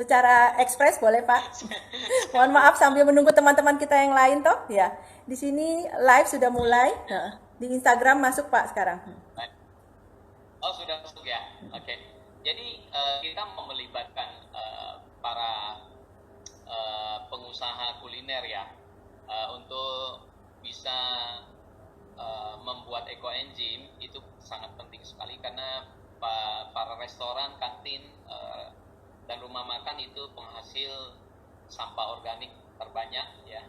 Secara ekspres boleh Pak. Mohon maaf sambil menunggu teman-teman kita yang lain toh ya. Di sini live sudah mulai. Heeh. Di Instagram masuk Pak sekarang. Oh, sudah masuk ya. Oke. Jadi kita mau melibatkan para pengusaha kuliner ya, untuk bisa membuat ekoenzim itu sangat penting sekali karena para restoran, kantin, dan rumah makan itu penghasil sampah organik terbanyak ya.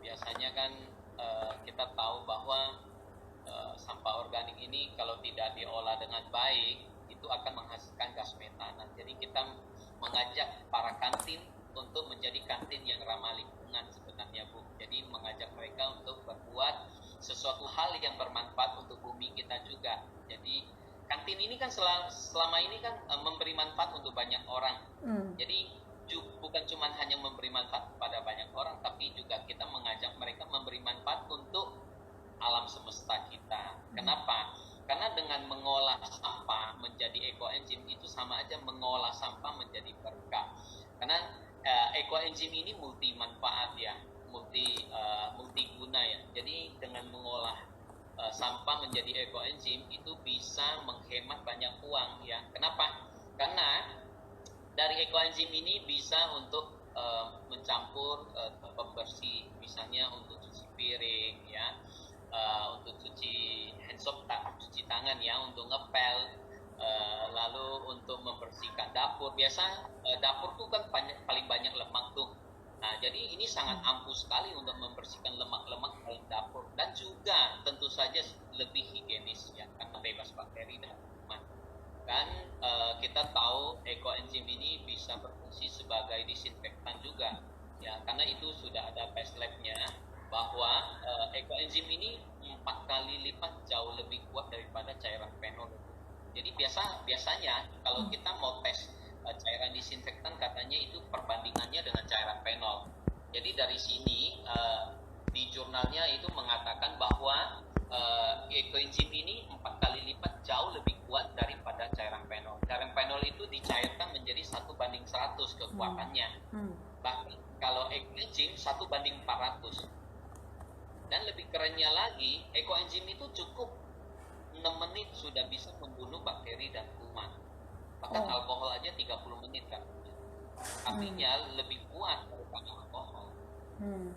Biasanya kan kita tahu bahwa sampah organik ini kalau tidak diolah dengan baik itu akan menghasilkan gas metana. Jadi kita mengajak para kantin untuk menjadi kantin yang ramah lingkungan sebenarnya Bu. Jadi mengajak mereka untuk berbuat sesuatu hal yang bermanfaat untuk bumi kita juga. Jadi kantin ini kan selama ini kan memberi manfaat untuk banyak orang. Jadi bukan cuma hanya memberi manfaat pada banyak orang, tapi juga kita mengajak mereka memberi manfaat untuk alam semesta kita. Kenapa? Karena dengan mengolah sampah menjadi ekoenzim itu sama aja mengolah sampah menjadi berkah. Karena ekoenzim ini multi manfaat ya, multi guna ya. Jadi dengan mengolah sampah menjadi ekoenzim itu bisa menghemat banyak uang ya. Kenapa? Karena dari ekoenzim ini bisa untuk mencampur pembersih, misalnya untuk cuci piring ya, untuk cuci hand soap, cuci tangan ya, untuk ngepel, lalu untuk membersihkan dapur. Biasa dapur tuh kan paling banyak lemak tuh. Nah, jadi ini sangat ampuh sekali untuk membersihkan lemak-lemak dalam dapur, dan juga tentu saja lebih higienis ya, karena bebas bakteri dan kuman. Kan kita tahu ekoenzim ini bisa berfungsi sebagai disinfektan juga ya, karena itu sudah ada test labnya bahwa ekoenzim ini 4 kali lipat jauh lebih kuat daripada cairan fenol. Jadi biasanya kalau kita mau tes cairan disinfektan, katanya itu perbandingannya dengan cairan fenol. Jadi dari sini di jurnalnya itu mengatakan bahwa ekoenzim ini 4 kali lipat jauh lebih kuat daripada cairan fenol. Cairan fenol itu dicairkan menjadi 1:100 kekuatannya. Bahkan kalau ekoenzim 1:400. Dan lebih kerennya lagi, ekoenzim itu cukup 6 menit sudah bisa membunuh bakteri dan kuman. Bahkan alkohol aja 30 menit kan. Artinya lebih kuat daripada alkohol.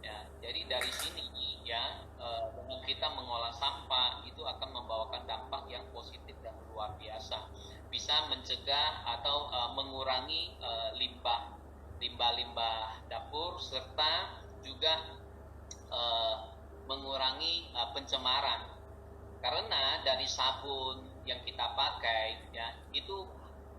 Ya, jadi dari sini ya, dengan kita mengolah sampah itu akan membawakan dampak yang positif dan luar biasa. Bisa mencegah atau mengurangi limbah-limbah dapur, serta juga mengurangi pencemaran. Karena dari sabun yang kita pakai ya, itu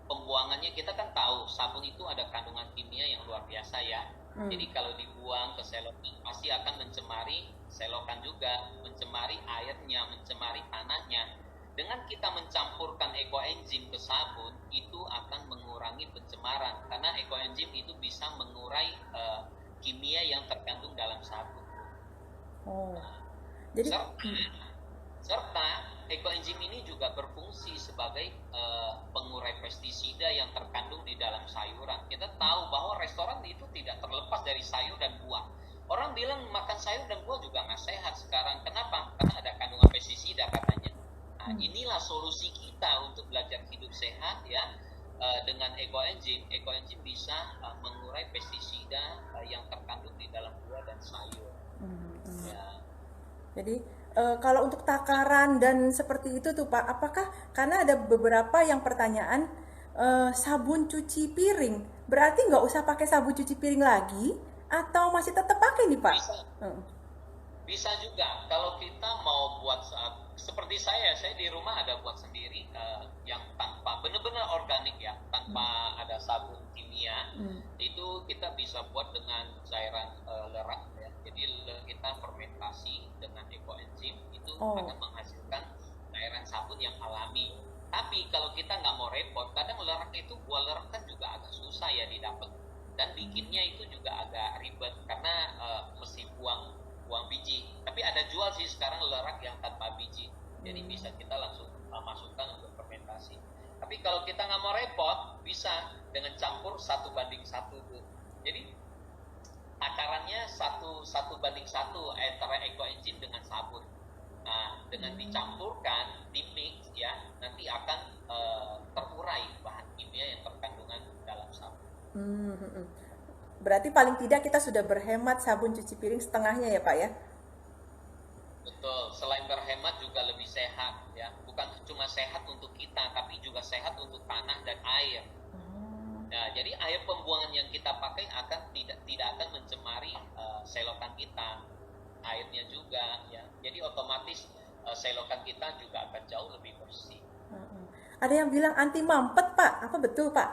pembuangannya kita kan tahu sabun itu ada kandungan kimia yang luar biasa ya. Jadi kalau dibuang ke selokan pasti akan mencemari selokan juga, mencemari airnya, mencemari tanahnya. Dengan kita mencampurkan ekoenzim ke sabun itu akan mengurangi pencemaran, karena ekoenzim itu bisa mengurai kimia yang terkandung dalam sabun. Jadi serta ekoenzim ini juga berfungsi sebagai pengurai pestisida yang terkandung di dalam sayuran. Kita tahu bahwa restoran itu tidak terlepas dari sayur dan buah. Orang bilang makan sayur dan buah juga nggak sehat sekarang. Kenapa? Karena ada kandungan pestisida katanya. Nah, inilah solusi kita untuk belajar hidup sehat ya. Dengan ekoenzim bisa mengurai pestisida yang terkandung di dalam buah dan sayur. Ya. Jadi kalau untuk takaran dan seperti itu tuh Pak, apakah karena ada beberapa yang pertanyaan sabun cuci piring, berarti nggak usah pakai sabun cuci piring lagi atau masih tetap pakai nih Pak? Bisa juga kalau kita mau buat seperti saya di rumah ada buat sendiri yang tanpa benar-benar organik ya, tanpa ada sabun kimia. Itu kita bisa buat dengan cairan lerak ya. Jadi kita fermentasi dengan ekoenzim itu akan menghasilkan cairan sabun yang alami. Tapi kalau kita nggak mau repot, kadang lerak itu, buah lerak kan juga agak susah ya didapat, dan bikinnya itu juga agak ribet karena mesti buang biji. Tapi ada jual sih sekarang lerak yang tanpa biji, jadi bisa kita langsung masukkan untuk fermentasi. Tapi kalau kita nggak mau repot, bisa dengan campur 1:1 tuh. Jadi takarannya 1:1 antara ekoenzim dengan sabun. Nah, dengan dicampurkan, dimix ya, nanti akan terurai bahan kimia yang terkandungan dalam sabun. Berarti paling tidak kita sudah berhemat sabun cuci piring setengahnya ya Pak ya? Betul, selain berhemat juga lebih sehat ya. Bukan cuma sehat untuk kita, tapi juga sehat untuk tanah dan air. Nah, jadi air pembuangan yang kita pakai tidak akan mencemari selokan kita, airnya juga ya. Jadi otomatis selokan kita juga akan jauh lebih bersih. Ada yang bilang anti mampet Pak, apa betul Pak?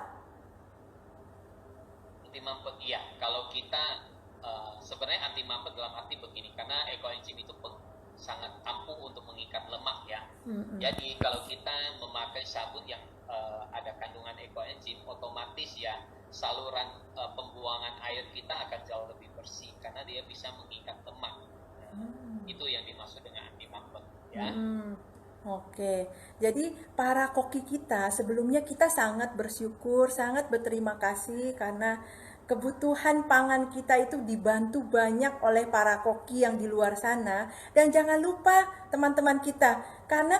Anti mampet, iya. Kalau kita sebenarnya anti mampet dalam arti begini, karena ekoenzim itu sangat ampuh untuk mengikat lemak ya. Jadi kalau kita memakai sabun yang ada kandungan ekoenzim, otomatis ya saluran pembuangan air kita akan jauh lebih bersih karena dia bisa mengikat lemak. Itu yang dimaksud dengan anti mampet ya. Oke, jadi para koki kita sebelumnya kita sangat bersyukur, sangat berterima kasih karena kebutuhan pangan kita itu dibantu banyak oleh para koki yang di luar sana. Dan jangan lupa teman-teman kita, karena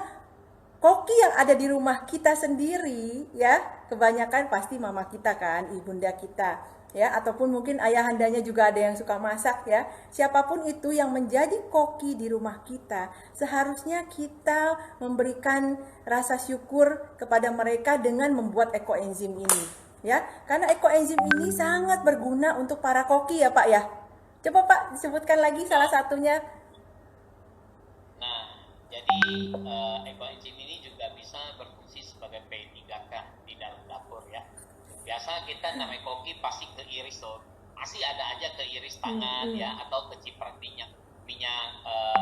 koki yang ada di rumah kita sendiri ya, kebanyakan pasti mama kita kan, ibunda kita ya, ataupun mungkin ayahandanya juga ada yang suka masak ya. Siapapun itu yang menjadi koki di rumah kita, seharusnya kita memberikan rasa syukur kepada mereka dengan membuat ekoenzim ini ya. Karena ekoenzim ini sangat berguna untuk para koki ya Pak ya. Coba Pak disebutkan lagi salah satunya. Nah, jadi ekoenzim ini juga bisa berfungsi sebagai P3K di dalam dapur ya. Biasa kita namanya koki pasti keiris tuh, pasti ada aja keiris tangan ya, atau keciprat minyak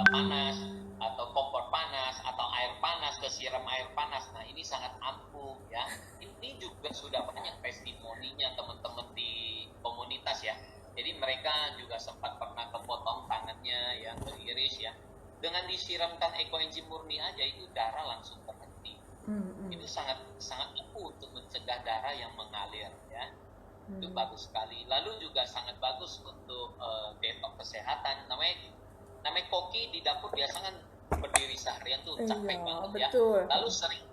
panas, atau kompor panas, atau air panas, kesiram air panas. Nah ini sangat ampuh ya. Ini juga sudah banyak testimoninya teman-teman di komunitas ya. Jadi mereka juga sempat pernah kepotong tangannya yang keiris ya. Dengan disiramkan ekoenzim murni aja itu darah langsung terhenti. Itu sangat ampuh untuk mencegah darah yang mengalir ya. Itu bagus sekali. Lalu juga sangat bagus untuk detox kesehatan. Namanya koki di dapur biasa kan berdiri seharian tuh capek banget betul. Ya. Lalu sering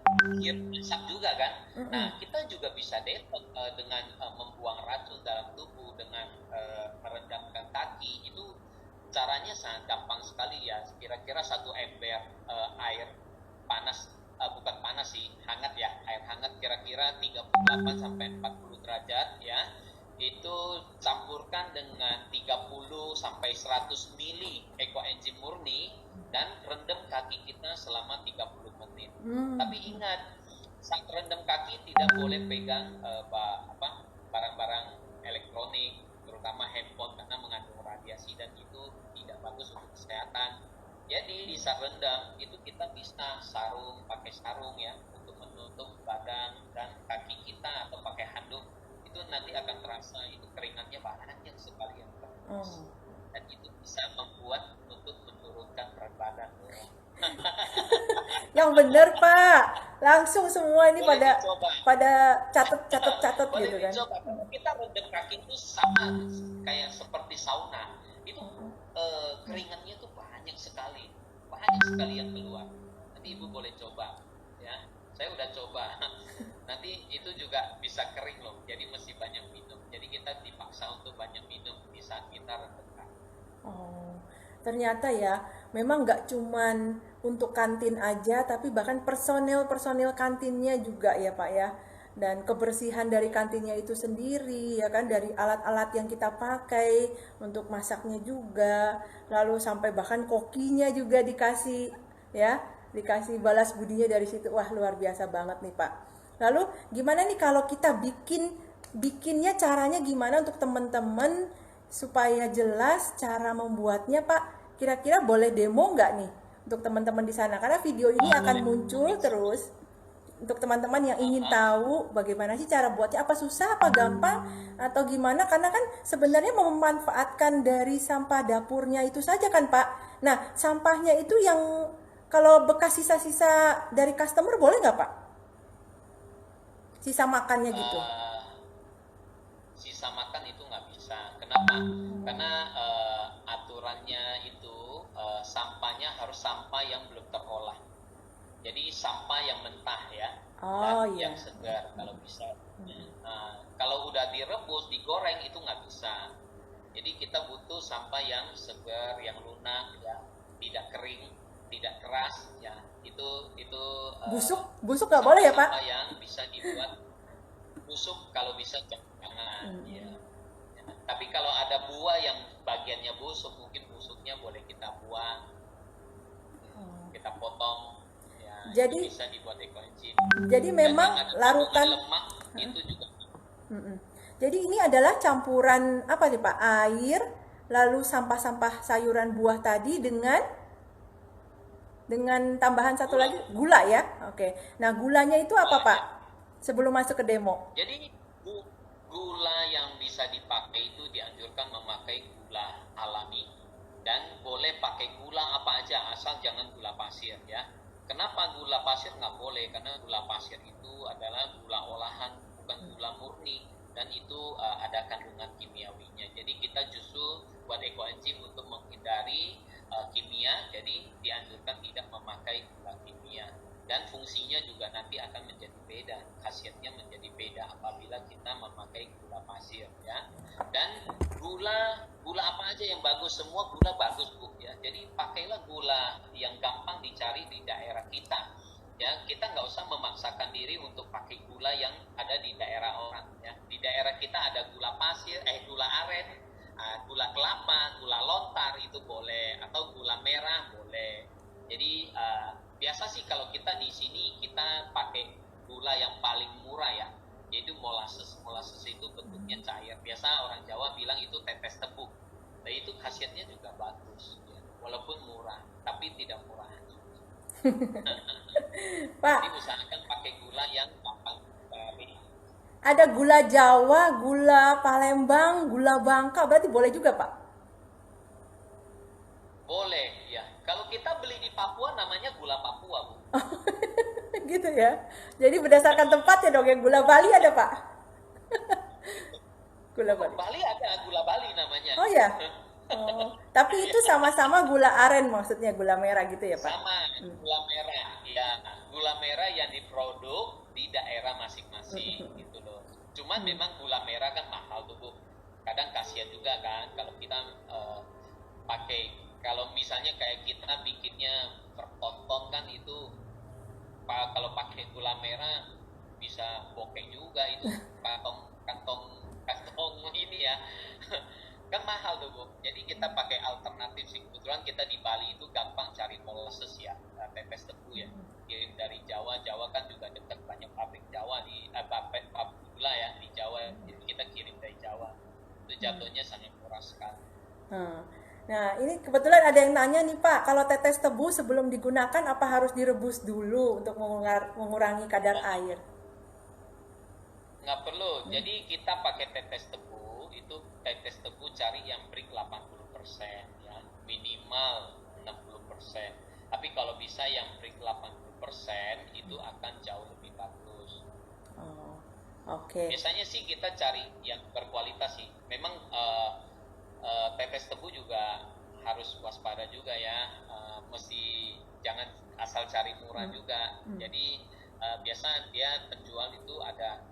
masak juga kan. Nah kita juga bisa detox dengan membuang racun dalam tubuh, dengan merendamkan kaki. Itu caranya sangat gampang sekali ya. Kira-kira 1 ember air panas, bukan panas sih, hangat ya, air hangat kira-kira 38 sampai 40 derajat ya. Itu campurkan dengan 30 sampai 100 mili ekoenzim murni dan rendam kaki kita selama 30 menit. Tapi ingat, saat rendam kaki tidak boleh pegang barang-barang elektronik, terutama handphone, karena mengandung radiasi dan itu tidak bagus untuk kesehatan. Jadi di saat rendam itu kita bisa pakai sarung ya, untuk menutup badan dan kaki kita, atau pakai handuk. Itu nanti akan terasa itu keringatnya banyak sekali yang terus. Dan itu bisa membuat untuk menurunkan berat badan. Yang bener Pak, langsung semua ini Boleh pada catat boleh gitu kan. dicoba. Kita rendam kaki itu sama kayak seperti sauna. Itu keringatnya tuh banyak sekali yang keluar. Nanti Ibu boleh coba ya. Saya udah coba. Nanti itu juga bisa kering loh. Jadi mesti banyak minum. Jadi kita dipaksa untuk banyak minum di saat kita rendam kaki. Ternyata ya, memang nggak cuman untuk kantin aja, tapi bahkan personel kantinnya juga ya Pak ya. Dan kebersihan dari kantinnya itu sendiri ya kan, dari alat-alat yang kita pakai untuk masaknya juga, lalu sampai bahkan kokinya juga dikasih balas budinya dari situ. Wah luar biasa banget nih Pak. Lalu gimana nih kalau kita bikinnya, caranya gimana untuk teman-teman supaya jelas cara membuatnya Pak? Kira-kira boleh demo nggak nih untuk teman-teman di sana? Karena video ini akan muncul terus untuk teman-teman yang ingin tahu bagaimana sih cara buatnya, apa susah, apa gampang, atau gimana. Karena kan sebenarnya memanfaatkan dari sampah dapurnya itu saja kan Pak. Nah sampahnya itu yang kalau bekas sisa-sisa dari customer boleh nggak Pak? Sisa makannya gitu. sisa makan itu nggak bisa. Kenapa? Karena aturannya itu sampahnya harus sampah yang belum terolah. Jadi sampah yang mentah ya, Oh dan yang iya. segar kalau bisa. Nah, kalau udah direbus, digoreng itu nggak bisa. Jadi kita butuh sampah yang segar, yang lunak, ya, tidak kering, tidak keras, ya. Itu Busuk, busuk nggak boleh ya Pak? sampah-sampah yang bisa dibuat busuk, kalau bisa jangan. Ya. Ya. Tapi kalau ada buah yang bagiannya busuk, mungkin busuknya boleh kita buang, kita potong. Ya, itu Jadi bisa dibuat ekoenzim. jadi Dan yang memang ada kandungan larutan. lemak itu juga. Mm-mm. Jadi ini adalah campuran apa nih Pak? Air, lalu sampah-sampah sayuran buah tadi dengan tambahan satu Gula. lagi gula ya. Oke. Nah, gulanya itu apa Gula, Pak? ya. Sebelum masuk ke demo. Jadi gula yang bisa dipakai itu dianjurkan memakai gula alami, dan boleh pakai gula apa aja asal jangan gula pasir ya. Kenapa gula pasir nggak boleh? Karena gula pasir itu adalah gula olahan, bukan gula murni, dan itu ada kandungan kimiawinya. Jadi kita justru buat ekoenzim untuk menghindari kimia, jadi dianjurkan tidak memakai gula kimia. Dan fungsinya juga nanti akan menjadi beda, khasiatnya menjadi beda apabila kita memakai gula pasir ya. Dan gula apa aja yang bagus, semua gula bagus Bu ya. Jadi pakailah gula yang gampang dicari di daerah kita ya. Kita nggak usah memaksakan diri untuk pakai gula yang ada di daerah orang ya. Di daerah kita ada gula pasir, gula aren, gula kelapa, gula lontar itu boleh, atau gula merah boleh. Jadi biasa sih kalau kita di sini kita pakai gula yang paling murah ya, yaitu molasses. Molasses itu bentuknya cair. Biasa orang Jawa bilang itu tetes tebu. Nah itu khasiatnya juga bagus ya. Walaupun murah, tapi tidak murah. Pak, Jadi usahakan pakai gula yang gampang dicari. ada gula Jawa, gula Palembang, gula Bangka, berarti boleh juga Pak? Boleh ya. Kalau kita beli di Papua namanya gula Papua Bu. Gitu ya. Jadi berdasarkan tempat ya dong, yang gula Bali ada Pak? Gula Bali. Bali ada gula Bali namanya. Oh ya. Oh, tapi itu sama-sama gula aren maksudnya, gula merah gitu ya Pak? Sama gula merah ya, gula merah yang diproduk di daerah masing-masing gitu loh. Cuman memang gula merah kan mahal tuh Bu. Kadang kasihan juga kan kalau kita pakai, kalau misalnya kayak kita bikinnya per ton kan itu, kalau pakai gula merah bisa bokeh juga itu, kantong ini ya. Kan mahal tuh Bu. Jadi kita pakai alternatif sih. Kebetulan kita di Bali itu gampang cari molasses ya, pepes tebu ya. Kirim dari Jawa. Jawa kan juga dekat, banyak pabrik Jawa di pabrik gula ya di Jawa. Jadi kita kirim dari Jawa. Itu jatuhnya sangat murah sekali. Nah, ini kebetulan ada yang nanya nih Pak, kalau tetes tebu sebelum digunakan apa harus direbus dulu untuk mengurangi kadar air? Nggak perlu. Jadi kita pakai tetes tebu, itu tetes tebu cari yang break 80% ya, minimal 60%. Tapi kalau bisa yang break 80% itu akan jauh lebih bagus. Oh, oke. Biasanya sih kita cari yang berkualitas sih. Memang pepes tebu juga harus waspada juga ya. Mesti jangan asal cari murah juga. Jadi biasa dia penjual itu ada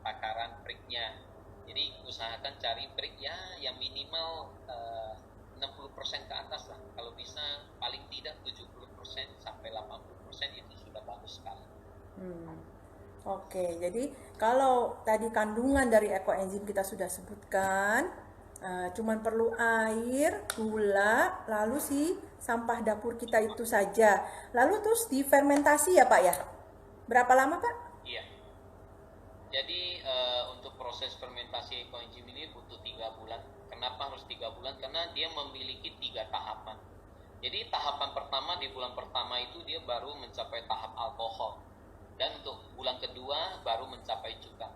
takaran breaknya. Jadi usahakan cari break ya yang minimal 60% ke atas lah. Kalau bisa paling tidak 70% sampai 80% itu sudah bagus sekali. Oke, jadi kalau tadi kandungan dari ekoenzim kita sudah sebutkan, cuman perlu air, gula, lalu si sampah dapur kita itu saja. Lalu terus difermentasi ya Pak ya? Berapa lama Pak? Iya. Jadi untuk proses fermentasi ekoenzim ini butuh 3 bulan. Kenapa harus 3 bulan? Karena dia memiliki 3 tahapan. Jadi tahapan pertama, di bulan pertama itu dia baru mencapai tahap alkohol. Dan untuk bulan kedua baru mencapai cuka.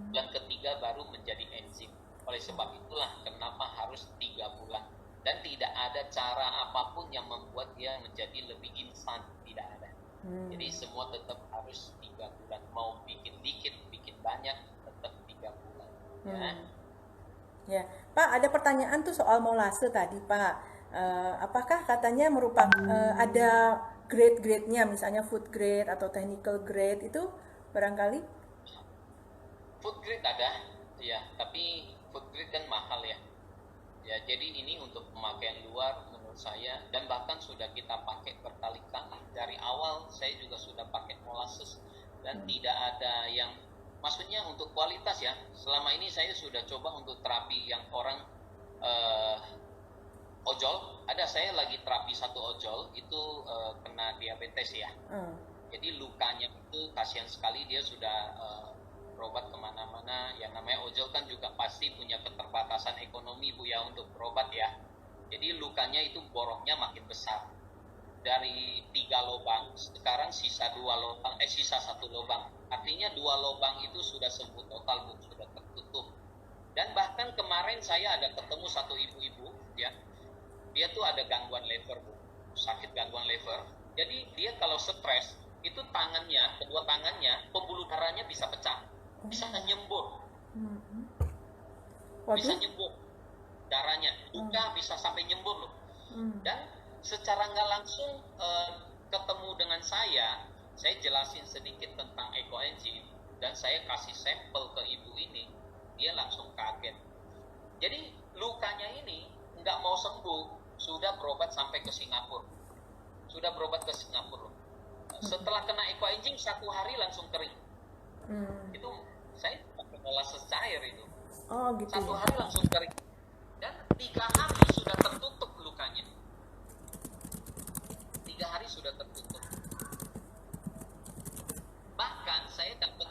Bulan ketiga baru menjadi enzim. Oleh sebab itulah kenapa harus 3 bulan. Dan tidak ada cara apapun yang membuat dia menjadi lebih instan. Tidak ada. Jadi semua tetap harus 3 bulan. Mau bikin dikit, bikin banyak, tetap 3 bulan. Ya. Ya, Pak, ada pertanyaan tuh soal molase tadi, Pak. Apakah katanya ada grade-grade-nya, misalnya food grade atau technical grade itu barangkali? Food grade ada, ya, tapi food grade kan mahal ya. Ya, jadi ini untuk pemakaian luar menurut saya, dan bahkan sudah kita pakai berkali-kali. Dari awal saya juga sudah pakai molasses dan tidak ada yang, maksudnya untuk kualitas ya. Selama ini saya sudah coba untuk terapi yang orang ojol. Ada, saya lagi terapi satu ojol itu kena diabetes ya. Jadi lukanya itu kasihan sekali, dia sudah berobat kemana-mana. Yang namanya ojol kan juga pasti punya keterbatasan ekonomi Bu ya untuk berobat ya. Jadi lukanya itu boroknya makin besar. Dari 3 lubang sekarang sisa 2 lubang, sisa 1 lubang. Artinya 2 lubang itu sudah sembuh total Bu, sudah tertutup. Dan bahkan kemarin saya ada ketemu satu ibu-ibu ya. Dia tuh ada gangguan liver Bu, sakit gangguan liver. Jadi dia kalau stres itu tangannya, kedua tangannya, pembuluh darahnya bisa pecah, bisa nyembur, bisa nyembur darahnya, luka bisa sampai nyembur loh. Dan secara nggak langsung ketemu dengan saya jelasin sedikit tentang ekoenzim dan saya kasih sampel ke ibu ini, dia langsung kaget. Jadi lukanya ini nggak mau sembuh, sudah berobat sampai ke Singapura, Setelah kena ekoenzim 1 hari langsung kering. Itu saya pakai molasses cair itu. Oh gitu. 1 hari langsung kering. Dan 3 hari sudah tertutup lukanya. 3 hari sudah tertutup. Bahkan saya dapat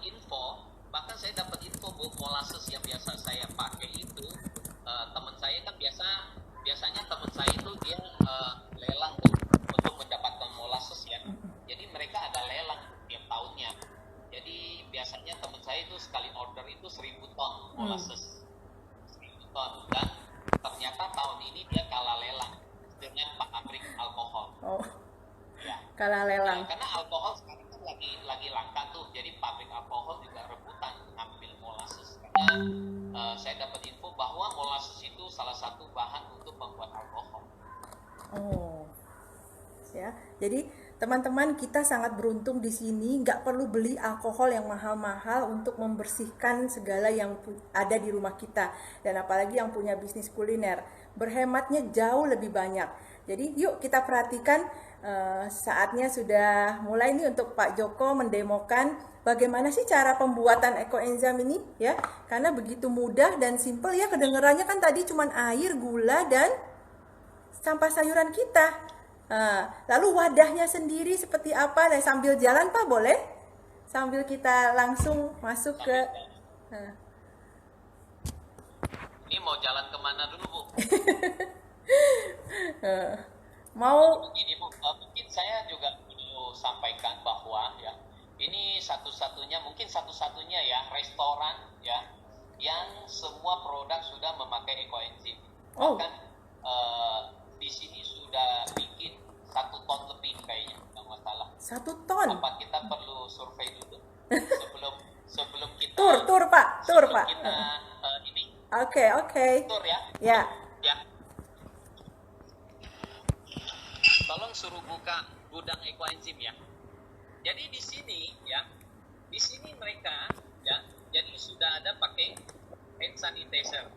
info Bu, molasses yang biasa saya pakai itu teman saya kan biasanya teman saya itu dia lelang tuh untuk mendapatkan molasses ya. Jadi mereka ada lelang tiap tahunnya. Jadi biasanya teman saya itu sekali order itu 1.000 ton molasses. 1.000 ton. Dan ternyata tahun ini dia kalah lelang dengan pabrik alkohol. Oh, Ya. kalah lelang. Ya, karena alkohol sekarang kan lagi langka tuh. Jadi pabrik alkohol juga rebutan ngambil molasses. Karena saya dapat info bahwa molasses itu salah satu bahan untuk membuat alkohol. Oh, ya. Jadi teman-teman, kita sangat beruntung di sini, nggak perlu beli alkohol yang mahal-mahal untuk membersihkan segala yang ada di rumah kita. Dan apalagi yang punya bisnis kuliner, berhematnya jauh lebih banyak. Jadi yuk kita perhatikan, saatnya sudah mulai nih untuk Pak Joko mendemokan bagaimana sih cara pembuatan ekoenzim ini ya. Karena begitu mudah dan simple ya, kedengarannya kan tadi cuman air, gula, dan sampah sayuran kita. Lalu wadahnya sendiri seperti apa? Nah, sambil jalan Pak boleh? Sambil kita langsung masuk ke... Ini mau jalan kemana dulu Bu? Mau... Begini Bu, mungkin saya juga perlu sampaikan bahwa ya ini mungkin satu-satunya ya restoran ya yang semua produk sudah memakai ekoenzim. Oh. Bahkan di sini sudah bikin 1 ton lebih kayaknya, nggak masalah. 1 ton? Apa kita perlu survei dulu sebelum kita Tur Pak, tur sebelum Pak. kita ini Oke. tur ya. Ya. Ya. Tolong suruh buka gudang ekoenzim ya. Jadi di sini mereka ya, jadi sudah ada pakai hand sanitizer.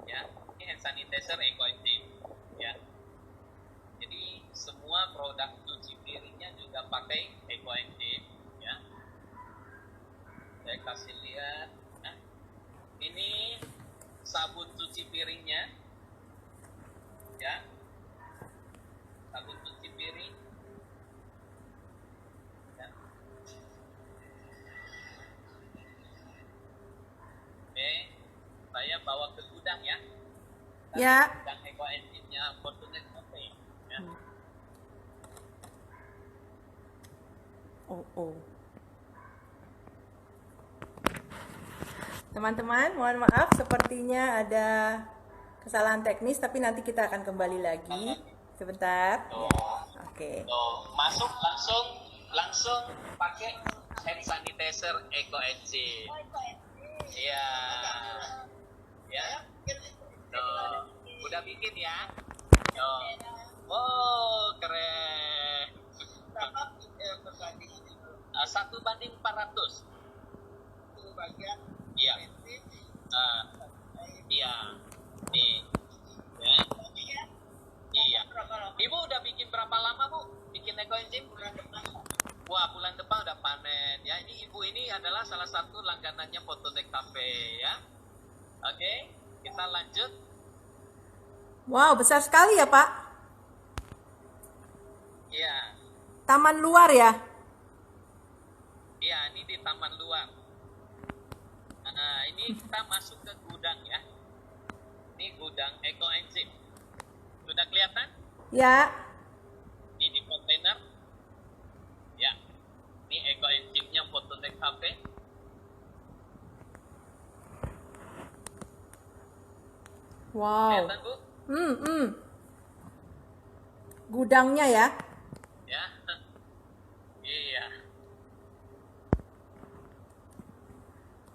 Ya, ini hand sanitizer ekoenzim ya. Jadi semua produk cuci piringnya juga pakai ekoenzim ya. Saya kasih lihat. Nah, ini sabun cuci piringnya ya. Sabun cuci piring ya. Oke, saya bawa ke gudang ya. Ya. Gudang ekoenzimnya Fortunet Cafe ya. Oh. Teman-teman, mohon maaf sepertinya ada kesalahan teknis, tapi nanti kita akan kembali lagi. Sebentar. Tuh. Ya. Oke. Tuh, masuk langsung pakai hand sanitizer ekoenzim. Iya. Ya. Tuh. Udah bikin ya? Tuh. Oh, keren. 1:400. Iya. Iya. Nih. Ya. Iya. Ibu udah bikin berapa lama, Bu? Bikin ekoenzim? Wah, bulan depan udah panen. Ya, ini ibu ini adalah salah satu langganannya Phototek Cafe ya. Oke, kita lanjut. Wow, besar sekali ya, Pak. Iya. Taman luar ya? Iya, ini di taman luar. Nah, ini kita masuk ke gudang ya. Ini gudang ekoenzim. Sudah kelihatan? Ya. Ini di kontainer. Ya. Ini ekoenzimnya Phototek Cafe. Wow. Kelihatan, Bu? Gudangnya ya? Ya. Iya.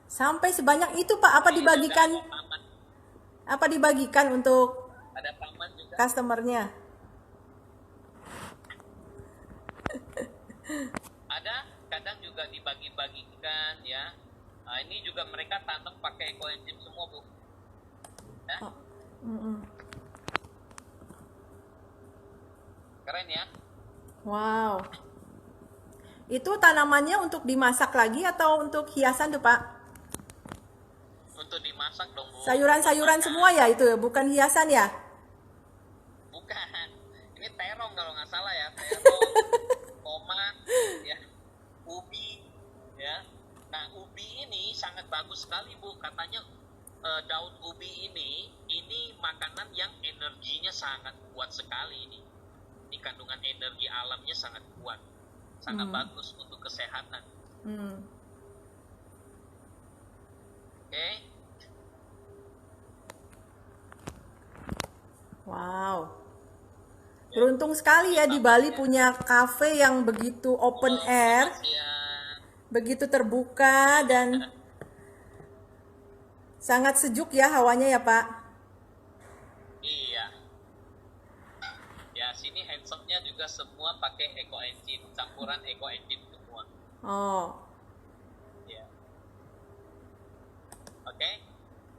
Sampai sebanyak itu, Pak. Apa dibagikan? Ada taman. Apa dibagikan untuk Ada taman juga. customernya? Ada, kadang juga dibagi-bagikan ya. Nah, ini juga mereka tanam pakai ekoenzim semua, Bu. Ya. Oh. Mm-mm. Keren ya. Wow. Itu tanamannya untuk dimasak lagi atau untuk hiasan tuh, Pak? Untuk dimasak dong, Bu. Sayuran-sayuran semua ya itu ya, bukan hiasan ya? Bukan. Ini terong kalau nggak salah ya. Terong, tomat, ya. Ubi, ya. Nah, ubi ini sangat bagus sekali, Bu. Katanya daun ubi ini makanan yang energinya sangat kuat sekali ini. Ini kandungan energi alamnya sangat kuat. Sangat bagus untuk kesehatan. Oke. Wow. Beruntung sekali ya di Bali punya cafe yang begitu open air, begitu terbuka dan sangat sejuk ya hawanya ya, Pak. Iya. Ya, sini handshopnya juga semua pakai ekoenzim, campuran ekoenzim semua. Oh. Ya. Oke.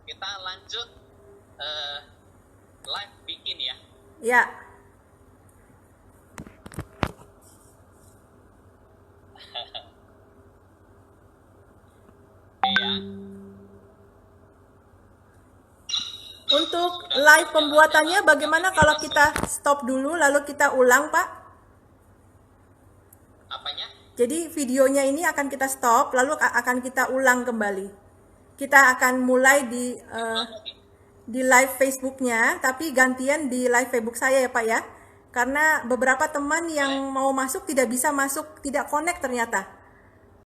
Kita lanjut live bikin ya. Ya. Ya. Untuk live pembuatannya bagaimana kalau kita stop dulu lalu kita ulang, Pak? Apanya? Jadi videonya ini akan kita stop lalu akan kita ulang kembali. Kita akan mulai di live Facebooknya, tapi gantian di live Facebook saya ya, Pak ya. Karena beberapa teman yang mau masuk tidak bisa masuk, tidak connect ternyata.